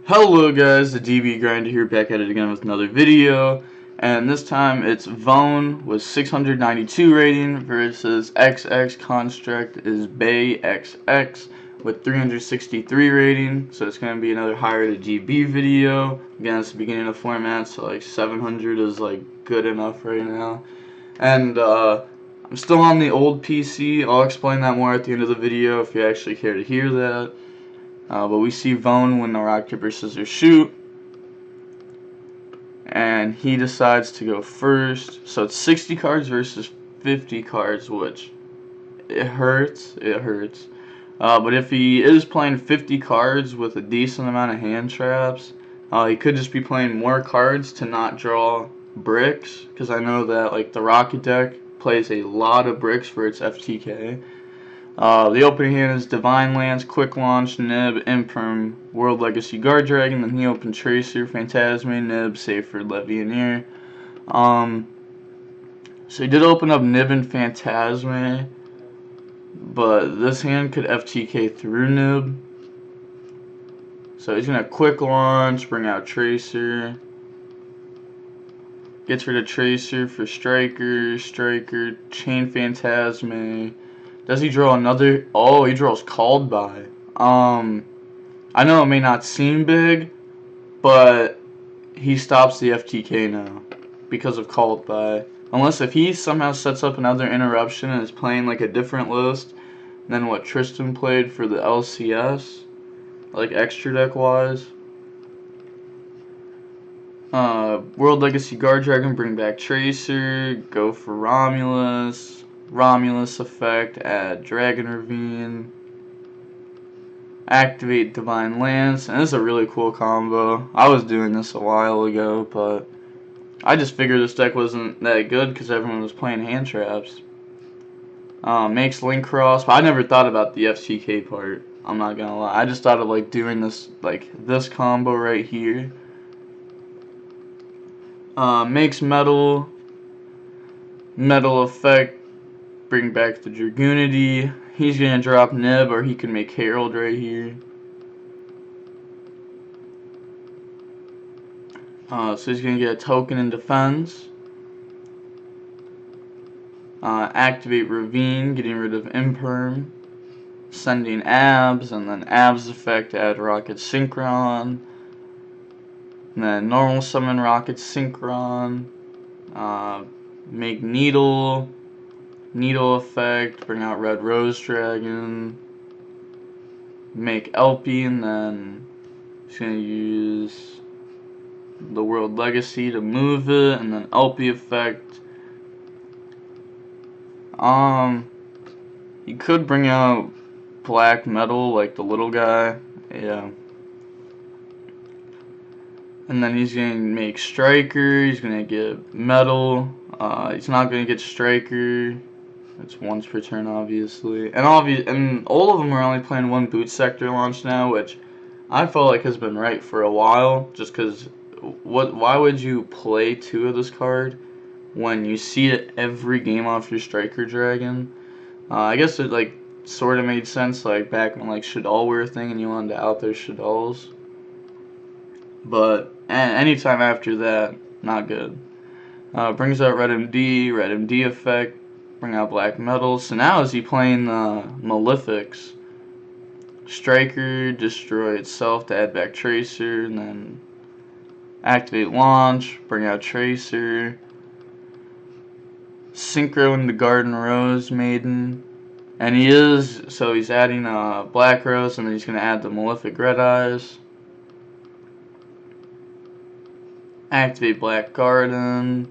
Hello guys, the DB Grinder here, back at it again with another video, and this time it's Vone with 692 rating versus XX Construct is Bay XX with 363 rating, so it's going to be another higher to GB video. Again, it's the beginning of format, so like 700 is like good enough right now, and I'm still on the old PC. I'll explain that more at the end of the video if you actually care to hear that. But we see Vone win the rock, paper, scissors, shoot. And he decides to go first. So it's 60 cards versus 50 cards, which it hurts. It hurts. But if he is playing 50 cards with a decent amount of hand traps, he could just be playing more cards to not draw bricks. Because I know that like the Rokket deck plays a lot of bricks for its FTK. The opening hand is Divine Lance, Quick Launch, Nib, Imperm, World Legacy Guard Dragon. Then he opened Tracer, Phantasme, Nib, Safer, Levianeer. So he did open up Nib and Phantasme, but this hand could FTK through Nib. So he's gonna Quick Launch, bring out Tracer. Gets rid of Tracer for Striker, Chain Phantasme. Does he draw another? Oh, he draws Called By. I know it may not seem big, but he stops the FTK now because of Called By. Unless if he somehow sets up another interruption and is playing like a different list than what Tristan played for the LCS, like extra deck wise. World Legacy Guard Dragon, bring back Tracer, go for Romulus effect, add Dragon Ravine, activate Divine Lance, and this is a really cool combo. I was doing this a while ago, but I just figured this deck wasn't that good because everyone was playing hand traps. Makes Link Cross, but I never thought about the FTK part, I'm not gonna lie. I just thought of like doing this, like this combo right here. Makes Metal effect, bring back the Dragoonity. He's going to drop Nib, or he can make Herald right here. So he's going to get a token in defense. Activate Ravine, getting rid of Imperm. Sending Abs, and then Abs effect, add Rokket Synchron. And then normal summon Rokket Synchron. Make Needle effect, bring out Red Rose Dragon, make LP, and then he's going to use the World Legacy to move it, and then LP effect. He could bring out Black Metal, like the little guy, yeah. And then he's going to make Striker, he's going to get Metal, he's not going to get Striker. It's once per turn, obviously. And all of them are only playing one boot sector launch now, which I felt like has been right for a while. Just because, why would you play two of this card when you see it every game off your Striker Dragon? I guess it like sort of made sense like back when like Shaddoll were a thing and you wanted to out their Shadolls. But anytime after that, not good. Brings out Red MD effect. Bring out Black Metal. So now is he playing Malefics? Striker, destroy itself to add back Tracer, and then activate Launch, bring out Tracer. Synchro into Garden Rose Maiden. And he's adding Black Rose, and then he's going to add the Malefic Red Eyes. Activate Black Garden,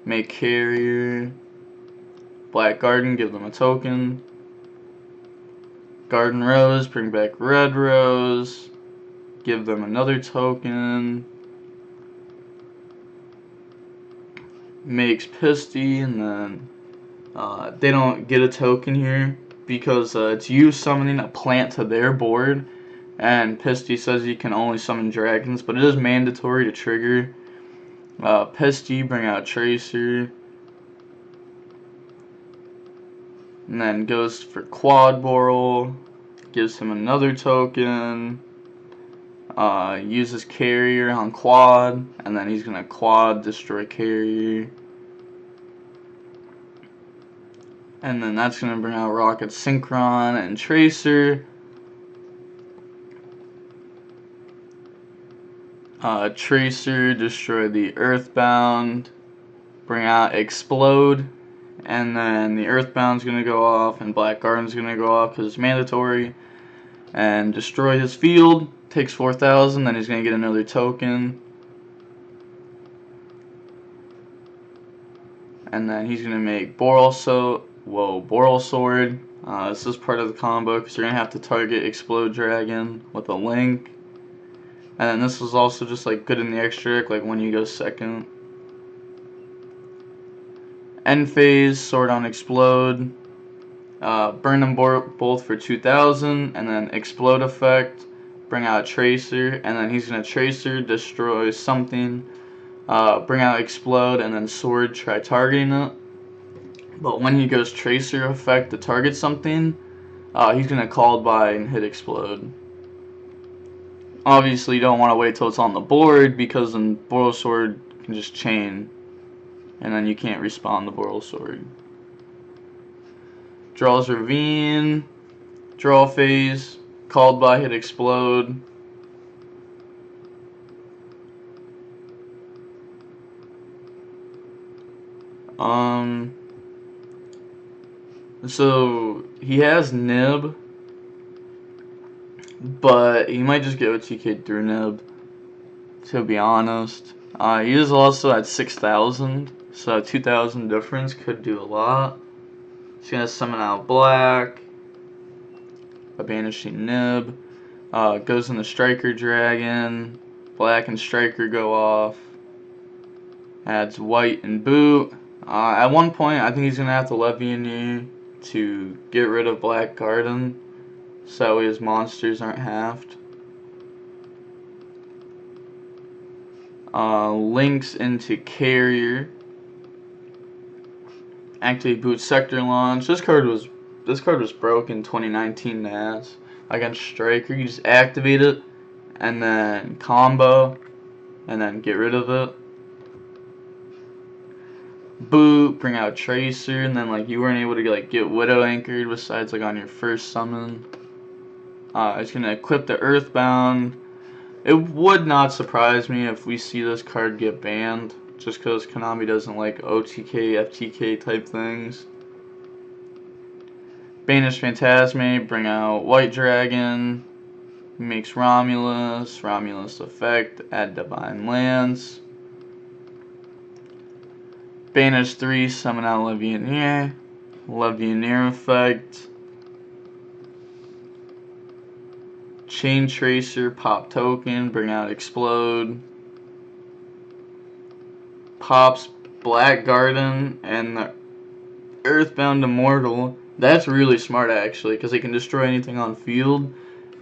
make Carrier. Black Garden, give them a token. Garden Rose, bring back Red Rose. Give them another token. Makes Pisty, and then they don't get a token here because it's you summoning a plant to their board. And Pisty says you can only summon dragons, but it is mandatory to trigger. Pisty, bring out Tracer. And then goes for Quad Boral, gives him another token. Uses carrier on quad, and then he's gonna quad destroy carrier. And then that's going to bring out Rokket Synchron and Tracer. Tracer, destroy the Earthbound. Bring out Explode. And then the Earthbound's going to go off, and Black Garden's going to go off because it's mandatory. And destroy his field. Takes 4,000, then he's going to get another token. And then he's going to make Boral Sword. This is part of the combo because you're going to have to target Explode Dragon with a Link. And then this is also just like good in the extra, like when you go second. End phase, Sword on Explode. Burn them both for 2,000, and then Explode effect. Bring out Tracer, and then he's going to Tracer, destroy something. Bring out Explode, and then Sword, try targeting it. But when he goes Tracer effect to target something, he's going to Called By and hit Explode. Obviously, you don't want to wait till it's on the board because then Boral Sword can just chain, and then you can't respawn the Boral Sword. Draws Ravine, draw phase, Called By, hit Explode. So he has Nib, but he might just get OTK through Nib, to be honest. He is also at 6,000, so 2,000 difference could do a lot. He's gonna summon out Black, a banishing Nib, goes in the Striker Dragon, Black and Striker go off, adds White and Boot. At one point, I think he's gonna have to Levianeer to get rid of Black Garden, so that way his monsters aren't halved. Links into Carrier. Activate Boot Sector Launch. This card was broken in 2019 NAS against Striker. You just activate it and then combo and then get rid of it. Boot, bring out Tracer, and then like you weren't able to get Widow anchored besides like on your first summon. It's gonna equip the Earthbound. It would not surprise me if we see this card get banned, just because Konami doesn't like OTK, FTK type things. Banish Phantasme, bring out White Dragon, makes Romulus effect, add Divine Lance. Banish 3, summon out Levianeer effect. Chain Tracer, pop token, bring out Explode. Pops Black Garden and the Earthbound Immortal. That's really smart actually, because it can destroy anything on field.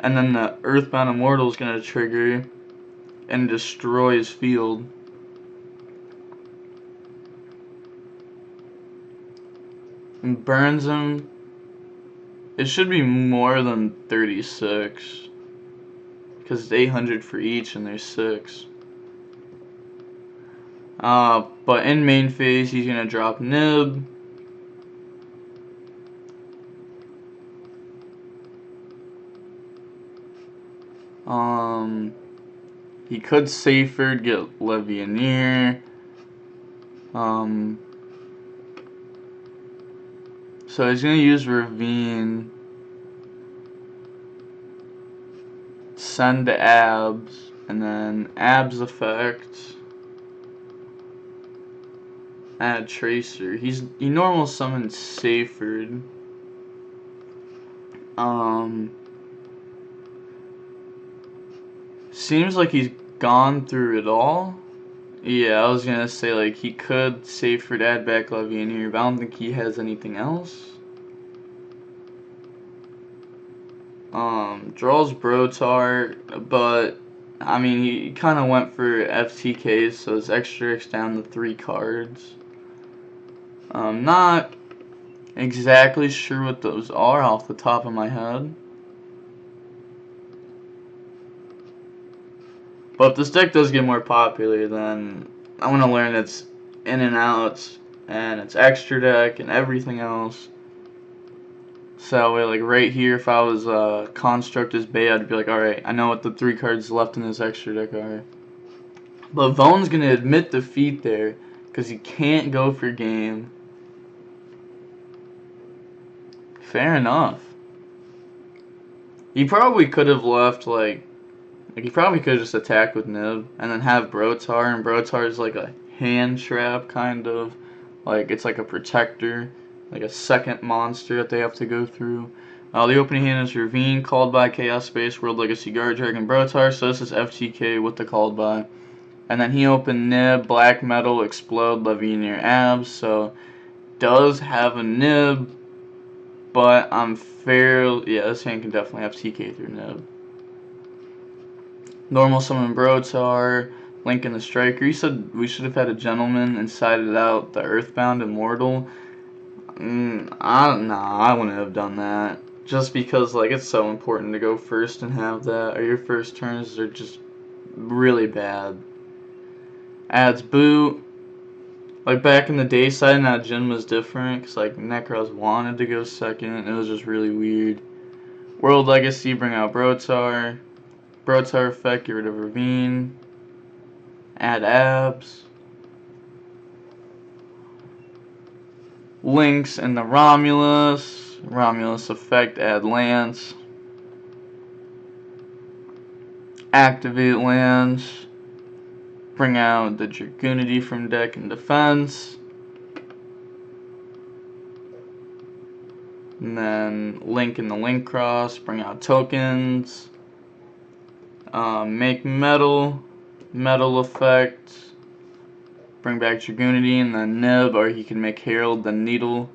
And then the Earthbound Immortal is going to trigger and destroy his field. And burns him. It should be more than 36. Because it's 800 for each and there's 6. But in main phase, he's going to drop Nib. He could safer get Levianeer. So he's going to use Ravine. Send to Abs. And then Abs effect. Add Tracer. He normal summons Seyfried. Seems like he's gone through it all. Yeah, I was gonna say like he could Seyfried, add back Levianeer, but I don't think he has anything else. Draws Brotar, but I mean he kind of went for FTKs, so it's extra X down to 3 cards. Not exactly sure what those are off the top of my head. But if this deck does get more popular, then I want to learn its in and outs and its extra deck and everything else. So that way, like right here, if I was Construct as Bay, I'd be like, alright, I know what the 3 cards left in this extra deck are. But Vone's going to admit defeat there because he can't go for game. Fair enough. He probably could have left, like he probably could have just attacked with Nib and then have Brotar, and Brotar is like a hand trap, kind of. Like, it's like a protector, like a second monster that they have to go through. The opening hand is Ravine, called by Chaos Space, World Legacy Guard Dragon, Brotar, so this is FTK with the called by. And then he opened Nib, Black Metal, Explode, Lavinia Abs, so does have a Nib, but I'm fairly, yeah, this hand can definitely have TK through Nib. Normal summon Brotar, Lincoln the Striker. You said we should have had a Gentleman and sided out the Earthbound Immortal. I wouldn't have done that. Just because, like, it's so important to go first and have that, or your first turns are just really bad. Adds Boot. Like, back in the day, siding out Jin was different, because, like, Necros wanted to go second, and it was just really weird. World Legacy, bring out Brotar. Brotar effect, get rid of Ravine. Add Abs. Links in the Romulus. Romulus effect, add Lance. Activate Lance. Bring out the Dragoonity from deck and defense. And then Link in the Link Cross. Bring out tokens. Make Metal. Metal effect. Bring back Dragoonity and then Nib, or he can make Herald the Needle.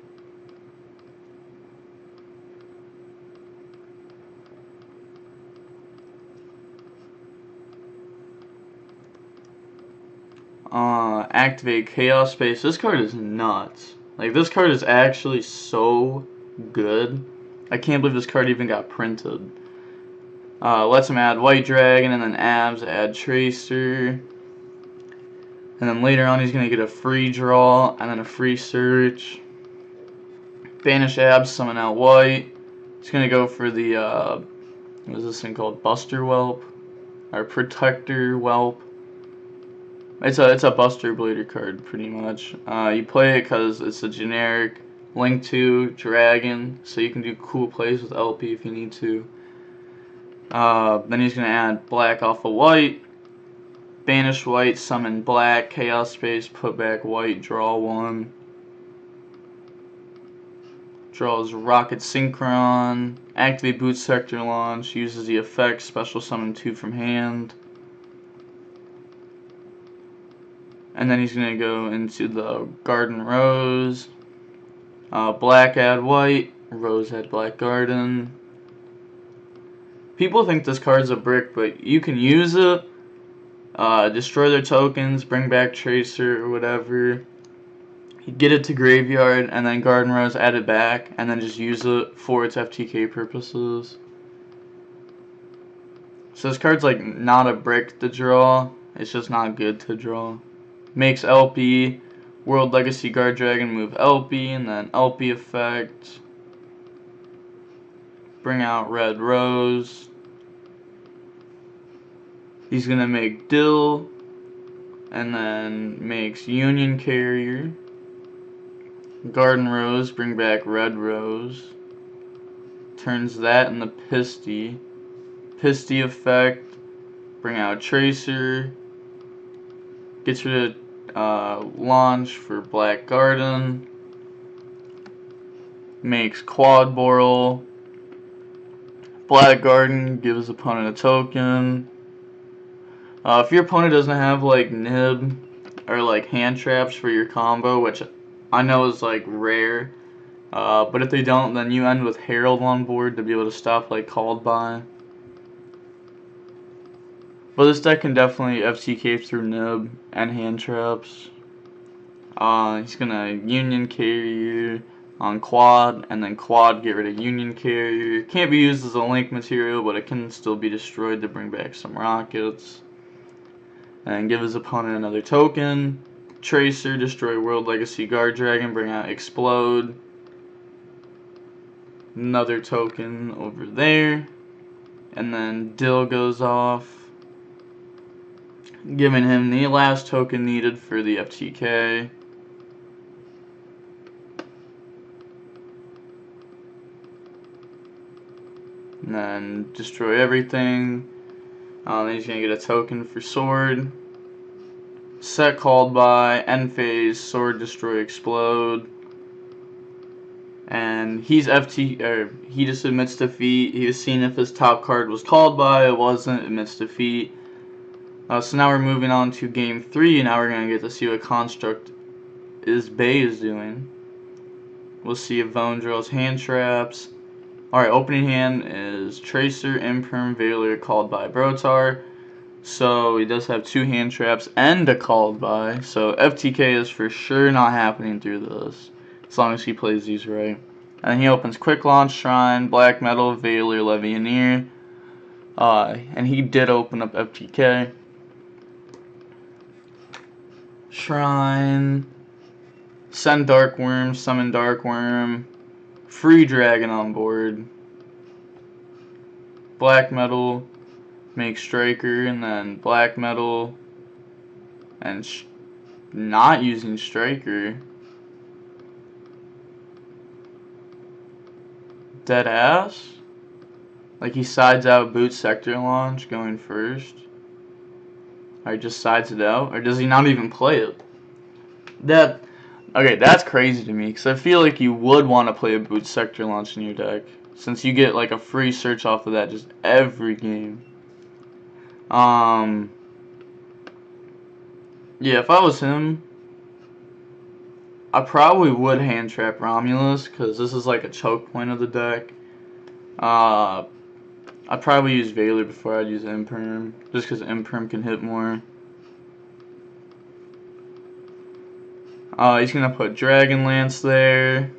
Activate Chaos Space. This card is nuts. Like, this card is actually so good. I can't believe this card even got printed. Lets him add White Dragon, and then Abs, add Tracer. And then later on he's going to get a free draw, and then a free search. Banish Abs, summon out White. He's going to go for the, what is this thing called? Buster Whelp? Or Protector Whelp. It's a Buster Blader card, pretty much. You play it because it's a generic Link 2 Dragon, so you can do cool plays with LP if you need to. Then he's going to add black off of white. Banish white, summon black, Chaos Space, put back white, draw 1. Draws Rokket Synchron. Activate Boot Sector Launch, uses the effect, special summon 2 from hand. And then he's going to go into the Garden Rose. Black add white. Rose add black garden. People think this card's a brick, but you can use it. Destroy their tokens, bring back Tracer or whatever. You get it to graveyard, and then Garden Rose add it back, and then just use it for its FTK purposes. So this card's like not a brick to draw. It's just not good to draw. Makes LP, World Legacy Guard Dragon move LP, and then LP effect. Bring out Red Rose. He's gonna make Dill, and then makes Union Carrier. Garden Rose, bring back Red Rose. Turns that into Pisty. Pisty effect, bring out Tracer. Gets rid of launch for Black Garden. Makes Quad Boral. Black Garden gives opponent a token. If your opponent doesn't have like Nib or like hand traps for your combo, which I know is like rare, but if they don't, then you end with Herald on board to be able to stop like called by. But this deck can definitely FTK through Nib and hand traps. He's gonna Union Carrier on Quad, and then Quad get rid of Union Carrier. Can't be used as a link material, but it can still be destroyed to bring back some rockets. and give his opponent another token. Tracer, destroy World Legacy Guard Dragon, bring out Explode. Another token over there. And then Dill goes off, giving him the last token needed for the FTK. And then destroy everything. Then he's going to get a token for Sword. Set called by, end phase, Sword, destroy, explode. And he just admits defeat. He was seeing if his top card was called by. It wasn't. Admits defeat. So now we're moving on to game 3. Now we're going to get to see what Construct Bay is doing. We'll see if Vone draws hand traps. Alright, opening hand is Tracer, Imperm, Veiler, called by Brotar. So he does have 2 hand traps and a called by. So FTK is for sure not happening through this, as long as he plays these right. And he opens Quick Launch, Shrine, Black Metal, Veiler, Levianeer. And he did open up FTK. Shrine, send Dark Worm, summon Dark Worm, free Dragon on board. Black Metal, make Striker, and then Black Metal, and not using Striker. Dead ass? Like he sides out Boot Sector Launch going first? Or he just sides it out? Or does he not even play it? Okay, that's crazy to me, because I feel like you would want to play a Boot Sector Launch in your deck, since you get like a free search off of that just every game. Yeah, if I was him, I probably would hand trap Romulus, because this is like a choke point of the deck. I'd probably use Veiler before I'd use Imperm, just because Imperm can hit more. He's going to put Dragonlance there,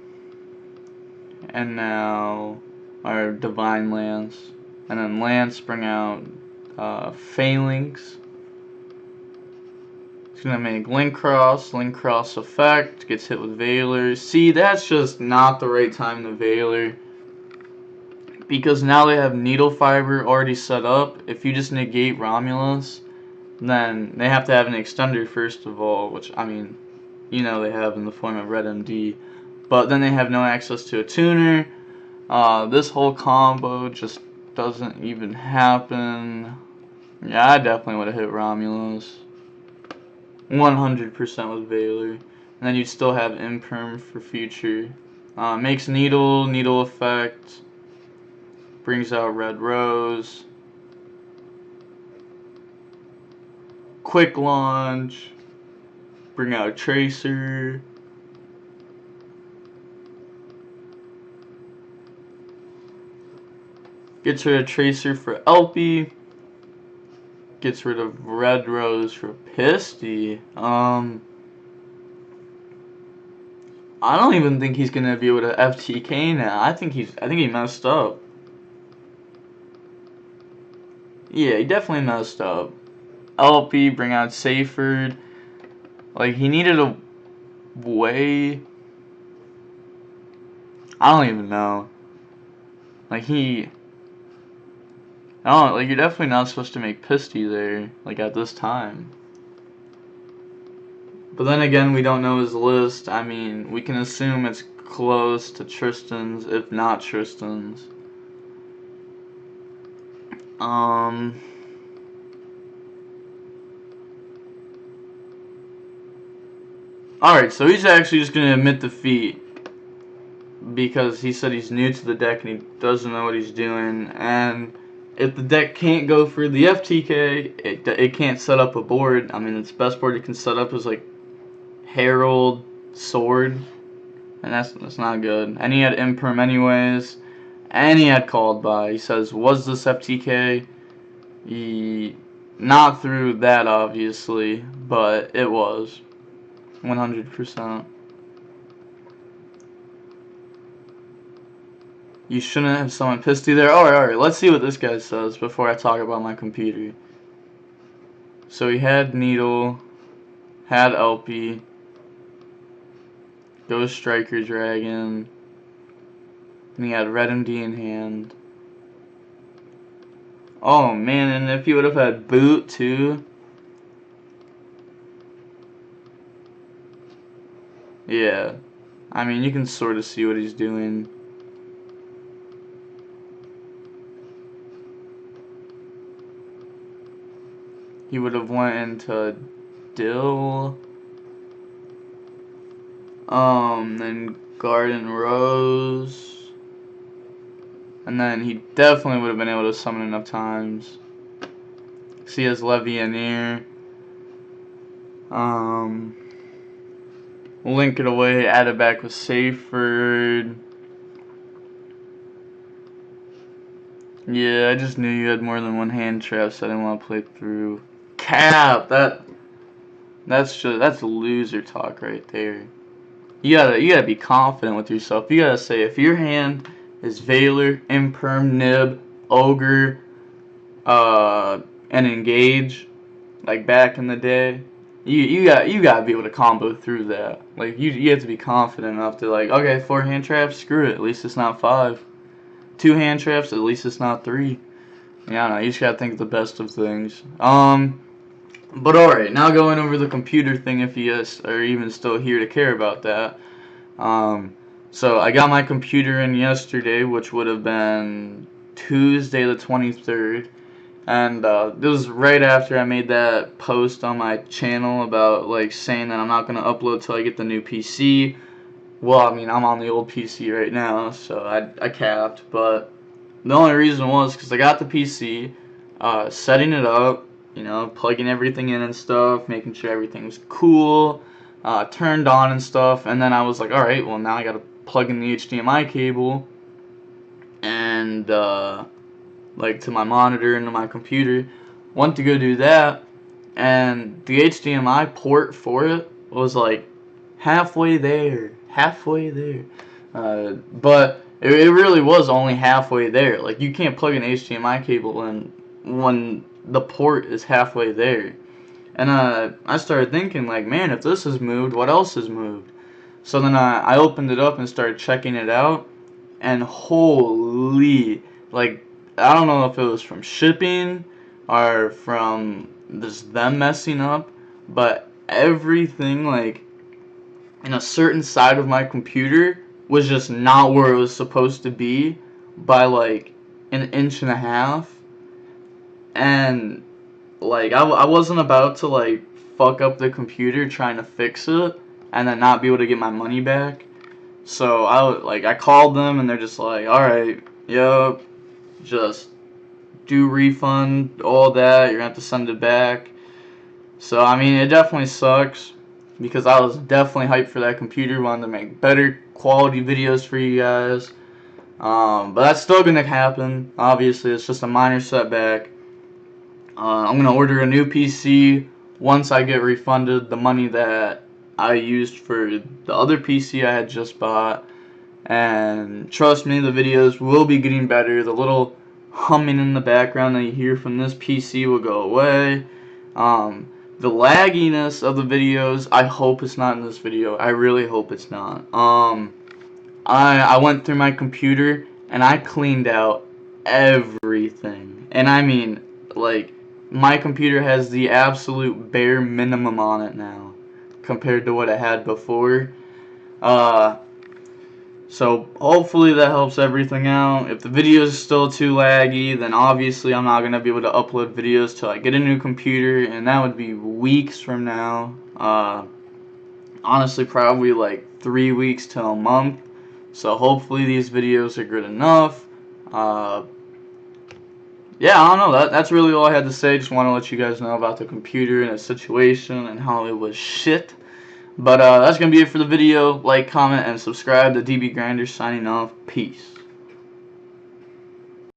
and now our Divine Lance, and then Lance, bring out Phalanx. He's going to make Link Cross effect, gets hit with Veiler. See, that's just not the right time to Veiler, because now they have Needle Fiber already set up. If you just negate Romulus, then they have to have an extender first of all, which, I mean, you know they have in the form of Red MD. But then they have no access to a tuner. This whole combo just doesn't even happen. Yeah, I definitely would have hit Romulus. 100% with Veiler. And then you'd still have Imperm for future. Makes Needle effect. Brings out Red Rose. Quick Launch. Bring out Tracer. Gets rid of Tracer for LP. Gets rid of Red Rose for Pisty. I don't even think he's gonna be able to FTK now. I think he messed up. Yeah, he definitely messed up. LP, bring out Seyfried. Like, he needed a way. I don't even know. Like, I don't know, like, you're definitely not supposed to make Pisty there, like, at this time. But then again, we don't know his list. I mean, we can assume it's close to Tristan's, if not Tristan's. Alright, so he's actually just going to admit defeat, because he said he's new to the deck and he doesn't know what he's doing. And if the deck can't go for the FTK, it can't set up a board. I mean, its best board it can set up is like Herald, Sword, and that's not good. And he had Imperm anyways, and he had called by. He says, was this FTK? Not through that, obviously, but it was. 100%. You shouldn't have summoned Pisty there. Alright, let's see what this guy says before I talk about my computer. So he had Needle, had LP, Ghost Striker Dragon, and he had Red MD in hand. Oh man, and if he would have had Boot too. Yeah. I mean, you can sort of see what he's doing. He would have went into Dill. Then Garden Rose. And then he definitely would have been able to summon enough times. See, he has Levianeer. Link it away, add it back with Saferd. Yeah, I just knew you had more than one hand trap, so I didn't want to play through. Cap! That's loser talk right there. You gotta be confident with yourself. You gotta say, if your hand is Valor, Imperm, Nib, Ogre, and Engage, like back in the day, you gotta be able to combo through that. Like you have to be confident enough to, like, okay, 4 hand traps, screw it, at least it's not 5. 2 hand traps, at least it's not 3. Yeah, I don't know, you just gotta think of the best of things. But alright, now going over the computer thing, if you guys are even still here to care about that. So I got my computer in yesterday, which would have been Tuesday the 23rd. And this was right after I made that post on my channel about, like, saying that I'm not going to upload till I get the new PC. Well, I mean, I'm on the old PC right now, so I capped. But the only reason was because I got the PC, setting it up, you know, plugging everything in and stuff, making sure everything was cool, turned on and stuff. And then I was like, alright, well, now I got to plug in the HDMI cable and like to my monitor and to my computer. Went to go do that, and the HDMI port for it was like halfway there. But it really was only halfway there. Like, you can't plug an HDMI cable in when the port is halfway there. And I started thinking, like, man, if this has moved, what else has moved? So then I opened it up and started checking it out, and holy, like, I don't know if it was from shipping or from just them messing up, but everything, like, in a certain side of my computer was just not where it was supposed to be by, like, an inch and a half. And, like, I wasn't about to, like, fuck up the computer trying to fix it and then not be able to get my money back. So I called them, and they're just like, alright, yep, just do refund, all that, you're gonna have to send it back. So I mean, it definitely sucks, because I was definitely hyped for that computer, wanted to make better quality videos for you guys. But that's still gonna happen. Obviously, it's just a minor setback. I'm gonna order a new PC once I get refunded the money that I used for the other PC I had just bought. And trust me, the videos will be getting better. The little humming in the background that you hear from this PC will go away. The lagginess of the videos, I hope it's not in this video. I really hope it's not. I went through my computer and I cleaned out everything. And I mean, like, my computer has the absolute bare minimum on it now compared to what it had before. So hopefully that helps everything out. If the video is still too laggy, then obviously I'm not going to be able to upload videos till I get a new computer, and that would be weeks from now. Honestly, probably like 3 weeks to a month. So hopefully these videos are good enough. Yeah, I don't know. That's really all I had to say. Just want to let you guys know about the computer and its situation and how it was shit. But that's going to be it for the video. Like, comment, and subscribe. The DB Grinder signing off. Peace.